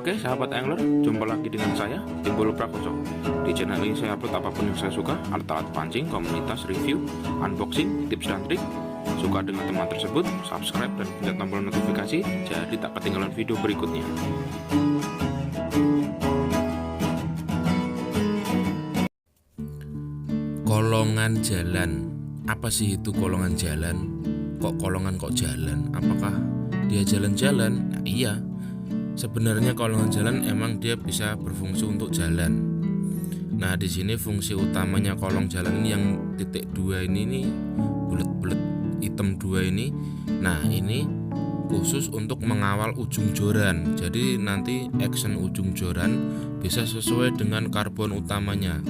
Oke sahabat angler, jumpa lagi dengan saya Timbul Prakoso. Di channel ini saya upload apapun yang saya suka, alat-alat pancing, komunitas, review, unboxing, tips dan trik. Suka dengan teman tersebut, subscribe dan pencet tombol notifikasi jadi tak ketinggalan video berikutnya. Kolongan jalan. Apa sih itu kolongan jalan? Kok kolongan kok jalan? Apakah dia jalan-jalan? Nah, iya. Sebenarnya kolongan jalan emang dia bisa berfungsi untuk jalan. Nah, di sini fungsi utamanya kolong jalan ini yang titik 2 ini nih, bulat-bulat hitam 2 ini. Nah, ini khusus untuk mengawal ujung joran. Jadi nanti action ujung joran bisa sesuai dengan karbon utamanya.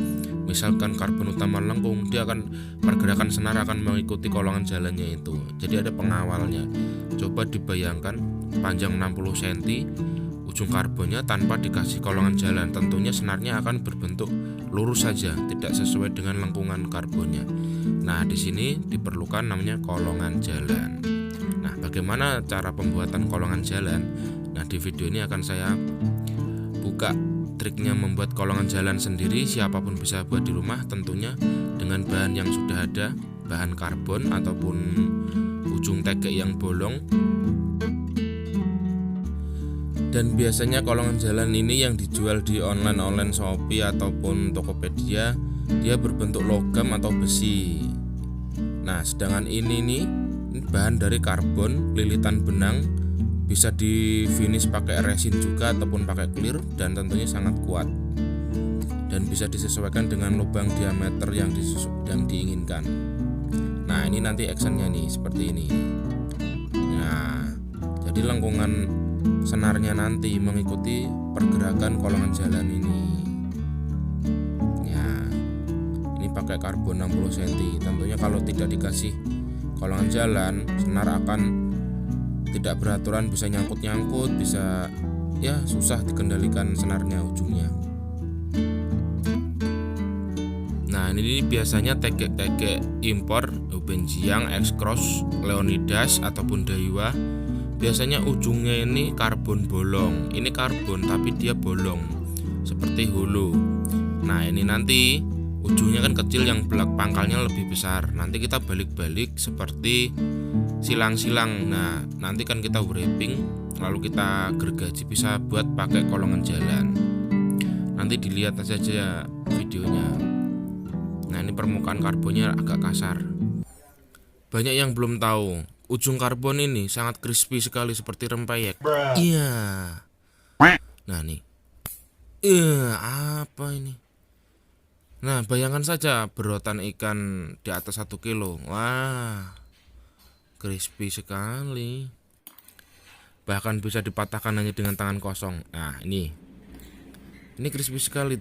Misalkan karbon utama lengkung, dia akan pergerakan senar akan mengikuti kolongan jalannya itu. Jadi ada pengawalnya. Coba dibayangkan panjang 60 cm ujung karbonnya tanpa dikasih kolongan jalan. Tentunya senarnya akan berbentuk lurus saja, tidak sesuai dengan lengkungan karbonnya. Nah, di sini diperlukan namanya kolongan jalan. Nah, bagaimana cara pembuatan kolongan jalan? Nah, di video ini akan saya buka triknya membuat kolongan jalan sendiri. Siapapun bisa buat di rumah, tentunya dengan bahan yang sudah ada, bahan karbon ataupun ujung tegek yang bolong. Dan biasanya kolongan jalan ini yang dijual di online Shopee ataupun Tokopedia, dia berbentuk logam atau besi. Nah, sedangkan ini nih bahan dari karbon, lilitan benang, bisa di finish pakai resin juga ataupun pakai clear, dan tentunya sangat kuat dan bisa disesuaikan dengan lubang diameter yang diinginkan. Nah, ini nanti actionnya nih seperti ini. Nah, jadi lengkungan senarnya nanti mengikuti pergerakan kolongan jalan ini. Ya, ini pakai karbon 60 cm. Tentunya kalau tidak dikasih kolongan jalan, senar akan tidak beraturan, bisa nyangkut-nyangkut, bisa ya susah dikendalikan senarnya ujungnya. Nah, ini biasanya tegek-tegek impor, Benjiang, X-Cross, Leonidas ataupun Daiwa. Biasanya ujungnya ini karbon bolong. Ini karbon tapi dia bolong seperti holo. Nah, ini nanti ujungnya kan kecil, yang belak pangkalnya lebih besar. Nanti kita balik-balik seperti silang-silang. Nah, nanti kan kita wrapping lalu kita gergaji, bisa buat pakai kolongan jalan. Nanti dilihat saja videonya. Nah, ini permukaan karbonnya agak kasar. Banyak yang belum tahu, ujung karbon ini sangat crispy sekali seperti rempeyek. Iya. Nah, nih. Apa ini? Nah, bayangkan saja berotan ikan di atas 1 kilo. Wah, crispy sekali. Bahkan bisa dipatahkan hanya dengan tangan kosong. Nah, ini crispy sekali,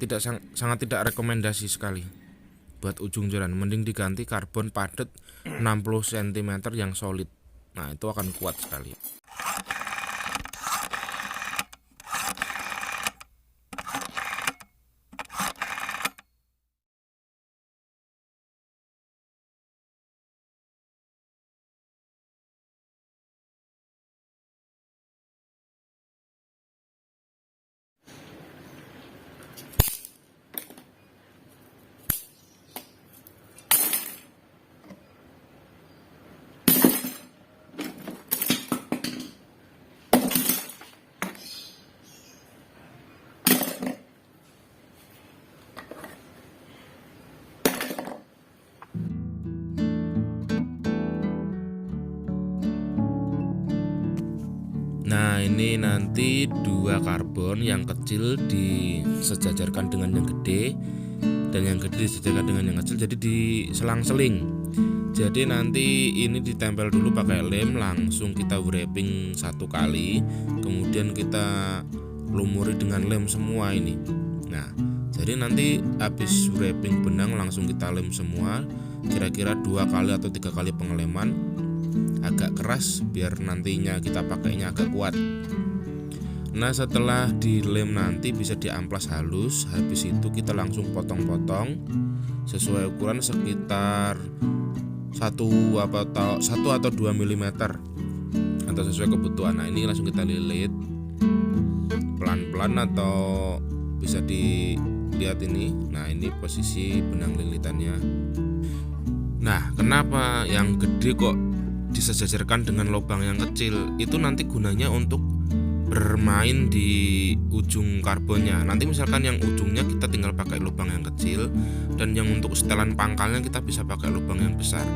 sangat tidak rekomendasi sekali buat ujung joran. Mending diganti karbon padat 60 cm yang solid. Nah, itu akan kuat sekali. Nah, ini nanti 2 karbon, yang kecil disejajarkan dengan yang gede dan yang gede disejajarkan dengan yang kecil, jadi diselang-seling. Jadi nanti ini ditempel dulu pakai lem, langsung kita wrapping 1 kali, kemudian kita lumuri dengan lem semua ini. Nah, jadi nanti habis wrapping benang langsung kita lem semua, kira-kira 2 kali atau 3 kali pengeleman, agak keras biar nantinya kita pakainya agak kuat. Nah, setelah dilem nanti bisa diamplas halus. Habis itu kita langsung potong-potong sesuai ukuran, sekitar 1 atau 2 mm atau sesuai kebutuhan. Nah, ini langsung kita lilit pelan-pelan pelan-pelan atau bisa dilihat ini. Nah, ini posisi benang lilitannya. Nah, kenapa yang gede kok disejajarkan dengan lubang yang kecil? Itu nanti gunanya untuk bermain di ujung karbonnya. Nanti misalkan yang ujungnya kita tinggal pakai lubang yang kecil, dan yang untuk setelan pangkalnya kita bisa pakai lubang yang besar.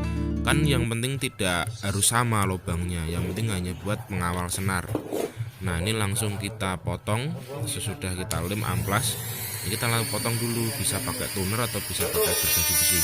Kan yang penting tidak harus sama lubangnya, yang penting hanya buat mengawal senar. Nah, ini langsung kita potong. Sesudah kita lem amplas, ini kita langsung potong dulu, bisa pakai tuner atau bisa pakai gergaji besi.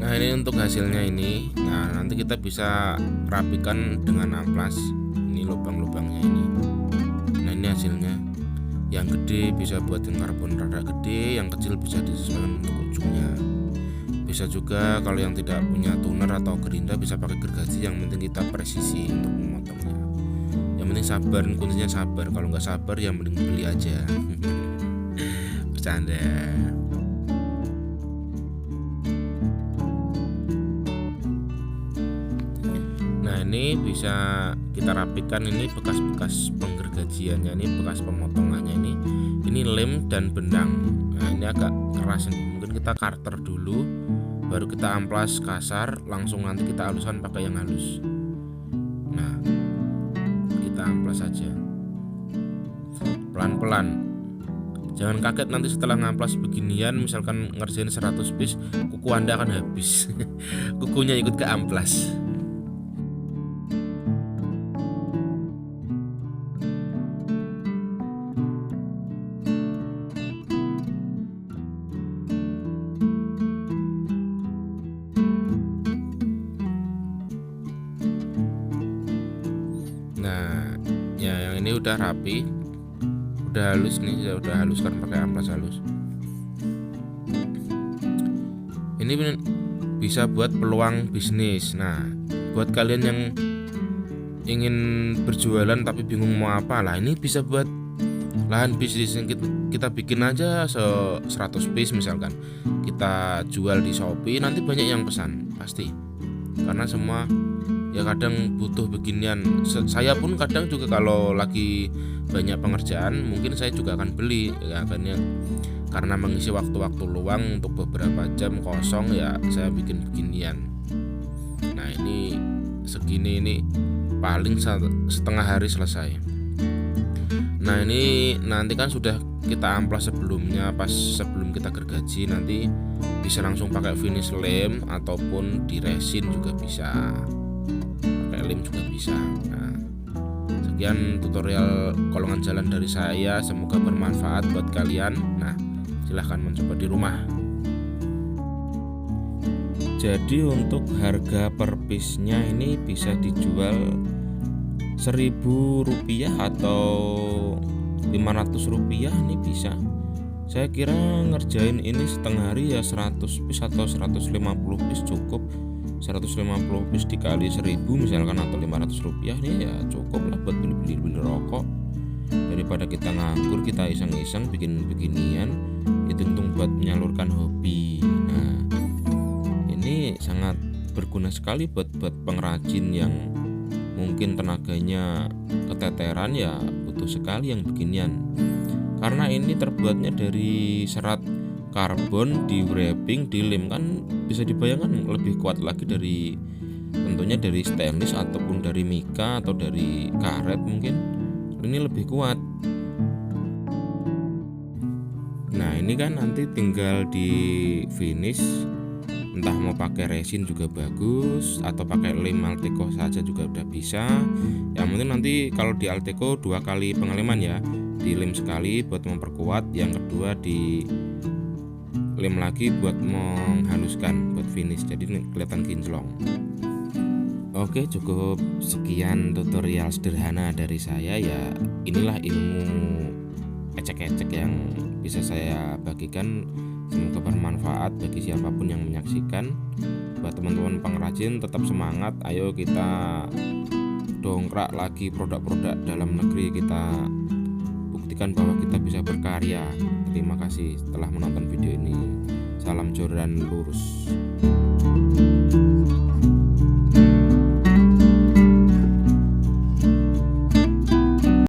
Nah, ini untuk hasilnya ini. Nah, nanti kita bisa rapikan dengan amplas. Ini lubang-lubangnya ini. Nah, ini hasilnya. Yang gede bisa buatin karbon rada gede, yang kecil bisa disesuaikan untuk ujungnya. Bisa juga kalau yang tidak punya tuner atau gerinda bisa pakai gergaji, yang penting kita presisi untuk memotongnya. Yang penting sabar, kuncinya sabar. Kalau nggak sabar ya mending beli aja. Bercanda. Ini bisa kita rapikan. Ini bekas-bekas penggergajiannya, ini bekas pemotongannya, ini lem dan benang. Nah, ini agak keras, ini mungkin kita karter dulu, baru kita amplas kasar, langsung nanti kita haluskan pakai yang halus. Nah, kita amplas saja pelan-pelan, jangan kaget nanti setelah ngamplas beginian, misalkan ngerjain 100 piece, kuku Anda akan habis. Kukunya ikut ke amplas. Nah, ya yang ini udah rapi, udah halus nih, saya udah haluskan pakai amplas halus. Ini bisa buat peluang bisnis. Nah, buat kalian yang ingin berjualan tapi bingung mau apa, lah ini bisa buat lahan bisnis yang kita bikin aja 100 piece misalkan. Kita jual di Shopee, nanti banyak yang pesan pasti. Karena semua ya kadang butuh beginian. Saya pun kadang juga kalau lagi banyak pengerjaan mungkin saya juga akan beli ya, karena mengisi waktu-waktu luang untuk beberapa jam kosong ya saya bikin beginian. Nah, ini segini, ini paling setengah hari selesai. Nah, ini nanti kan sudah kita amplas sebelumnya, pas sebelum kita gergaji, nanti bisa langsung pakai finish lem ataupun di resin juga bisa, pakai lem juga bisa. Nah, sekian tutorial kolongan jalan dari saya, semoga bermanfaat buat kalian. Nah, silahkan mencoba di rumah. Jadi untuk harga per piece-nya ini bisa dijual Rp1.000 atau Rp500 ini bisa. Saya kira ngerjain ini setengah hari ya 100 piece atau 150 piece cukup. 150 piece dikali 1000 misalkan atau Rp500 ini ya cukup lah buat beli rokok. Daripada kita nganggur, kita iseng-iseng bikin beginian, itu untung buat menyalurkan hobi. Nah, ini sangat berguna sekali buat pengrajin yang mungkin tenaganya keteteran, ya butuh sekali yang beginian. Karena ini terbuatnya dari serat karbon, di wrapping, di lem, kan bisa dibayangkan lebih kuat lagi dari, tentunya dari stainless ataupun dari mika atau dari karet, mungkin ini lebih kuat. Nah ini kan nanti tinggal di finish, entah mau pakai resin juga bagus atau pakai lem Alteco saja juga udah bisa. Yang penting nanti kalau di Alteco 2 kali pengeleman ya, di lem sekali buat memperkuat, yang kedua di lem lagi buat menghaluskan, buat finish, jadi kelihatan kinclong. Oke, cukup sekian tutorial sederhana dari saya ya. Inilah ilmu ecek-ecek yang bisa saya bagikan, semoga bermanfaat bagi siapapun yang menyaksikan. Buat teman-teman pengrajin tetap semangat, ayo kita dongkrak lagi produk-produk dalam negeri, kita buktikan bahwa kita bisa berkarya. Terima kasih telah menonton video ini. Salam jor dan lurus.